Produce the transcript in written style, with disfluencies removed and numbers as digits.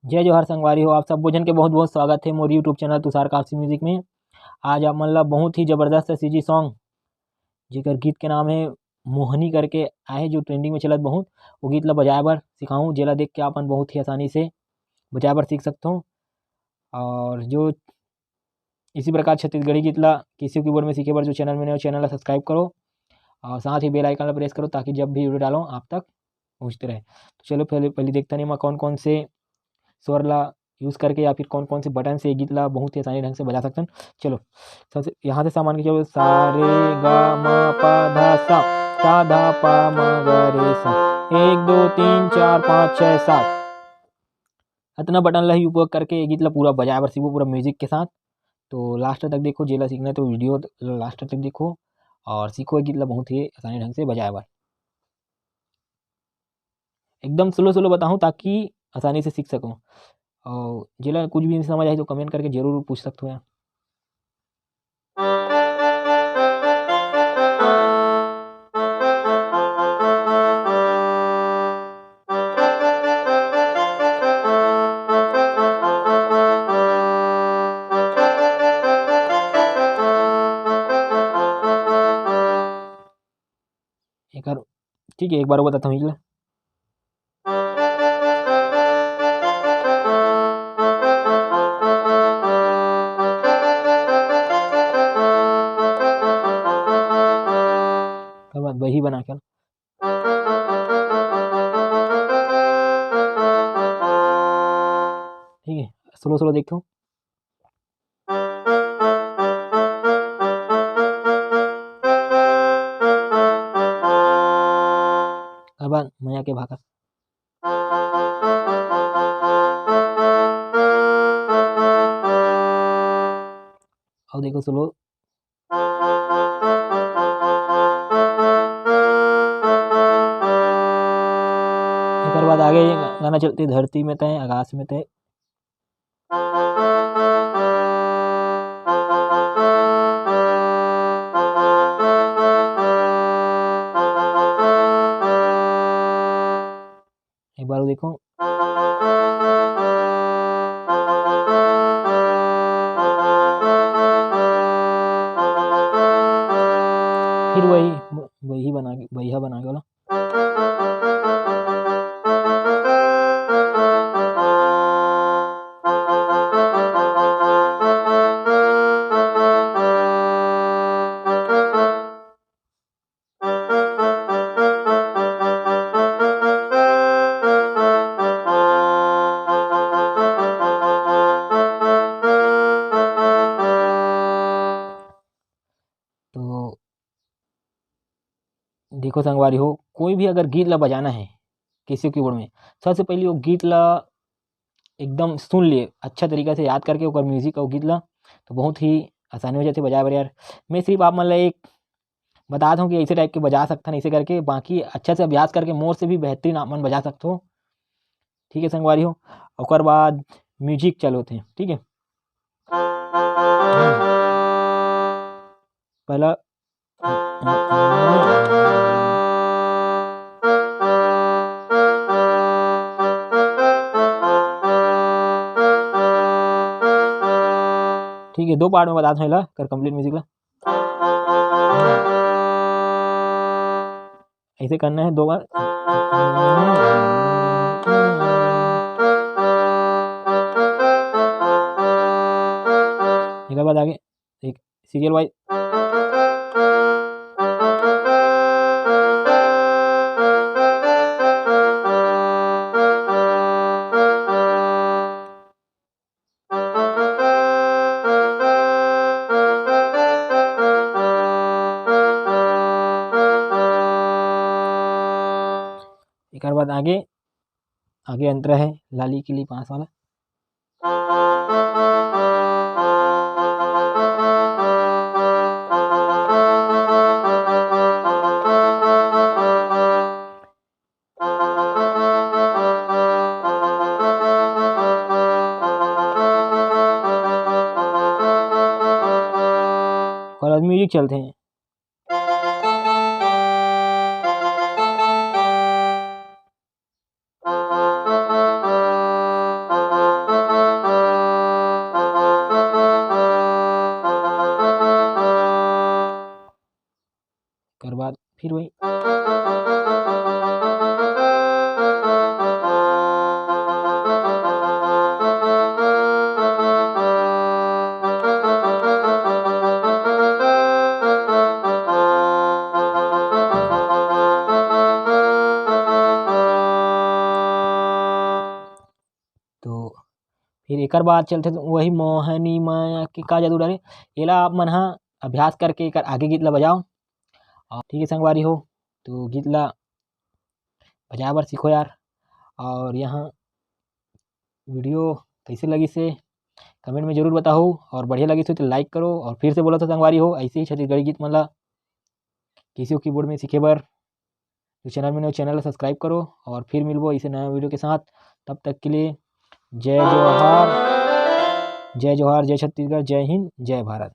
जय जोहार संगवारी हो। आप सब भोजन के बहुत बहुत स्वागत है मोर YouTube channel Tushar Kashi music में। आज आप मन ला बहुत ही जबरदस्त सीजी सॉन्ग जेकर गीत के नाम है मोहनी करके आए, जो ट्रेंडिंग में चलत बहुत। वो गीत ला बजाए बर सिखाऊं, जेला देख के अपन बहुत ही आसानी से बजाए बर सीख सकते हो। और जो इसी प्रकार छत्तीसगढ़ी गीत ला किसी कीबोर्ड में सीखे बर जो चैनल में नए हो, चैनल ला सब्सक्राइब करो और साथ ही बेल आइकन ला प्रेस करो, ताकि जब भी वीडियो डालो आप तक पहुँचते रहे। तो चलो पहले पहले देखते नहीं मैं कौन कौन से स्वर ला यूज़ करके या फिर कौन कौन से बटन से ये गीत ला बहुत ही आसानी ढंग से बजा सकते हैं। चलो सबसे यहाँ से सामान के चलो, सा रे गा मा पा धा धा पा मा गा रे सा, 1 2 3 4 5 6 7 इतना बटन ला ही उपयोग करके ये गीत ला पूरा बजाए बर सीखो, पूरा म्यूजिक के साथ। तो लास्ट तक देखो, जेला सीखना है तो वीडियो लास्ट तक देखो और सीखो ये गीत ला बहुत ही आसानी ढंग से बजाए बर। एकदम स्लो स्लो बताऊँ ताकि आसानी से सीख सको। और जेला कुछ भी नहीं समझ आई तो कमेंट करके जरूर पूछ सकते हो यार। एक बार ठीक है, एक बार वो बताता हूँ। वही बना कर ठीक है, स्लो स्लो देखो। अब मया के भागा और देखो स्लो। एक बाद आगे गाना चलती, धरती में तय आकाश में तय। एक बार देखो। फिर वही बना के बोला। तो देखो संगवारी हो, कोई भी अगर गीत ला बजाना है किसी कीबोर्ड में, सबसे पहले वो गीत ला एकदम सुन लिए अच्छा तरीका से याद करके ओकर म्यूजिक और गीत ला, तो बहुत ही आसानी हो जाती बजाए बर यार। मैं सिर्फ आप मन ला एक बता दूँ कि ऐसे टाइप के बजा सकते हैं, ऐसे करके बाकी अच्छा से अभ्यास करके मोर से भी बेहतरीन आप मन बजा सकते हो। ठीक है संगवारी हो। ओकर बाद म्यूजिक चलो थे, ठीक है। पहला ठीक है, 2 पार्ट में बताता हूँ ला कर कंप्लीट म्यूजिक ला। ऐसे करना है 2 बार। एक बाद आगे एक सीरियल वाइज। एक बाद आगे आगे अंतरा है लाली के लिए 5 वाला। और म्यूजिक चलते हैं। तो फिर एकर बाद चलते तो वही मोहनी माया के का जादू डारे एला आप मन ह अभ्यास करके एकर आगे गीत ला बजाओ। और ठीक है संगवारी हो, तो गीत ला बजाए बर सीखो यार। और यहाँ वीडियो कैसे लगी से कमेंट में जरूर बताओ, और बढ़िया लगी तो लाइक करो। और फिर से बोला तो संगवारी हो, ऐसे ही छत्तीसगढ़ी गीत मन ला कैसियो कीबोर्ड में सीखे बर जो चैनल में चैनल ला सब्सक्राइब करो। और फिर मिलबो ऐसे नया वीडियो के साथ, तब तक के लिए जय जोहार, जय जोहार, जय छत्तीसगढ़, जय हिंद, जय भारत।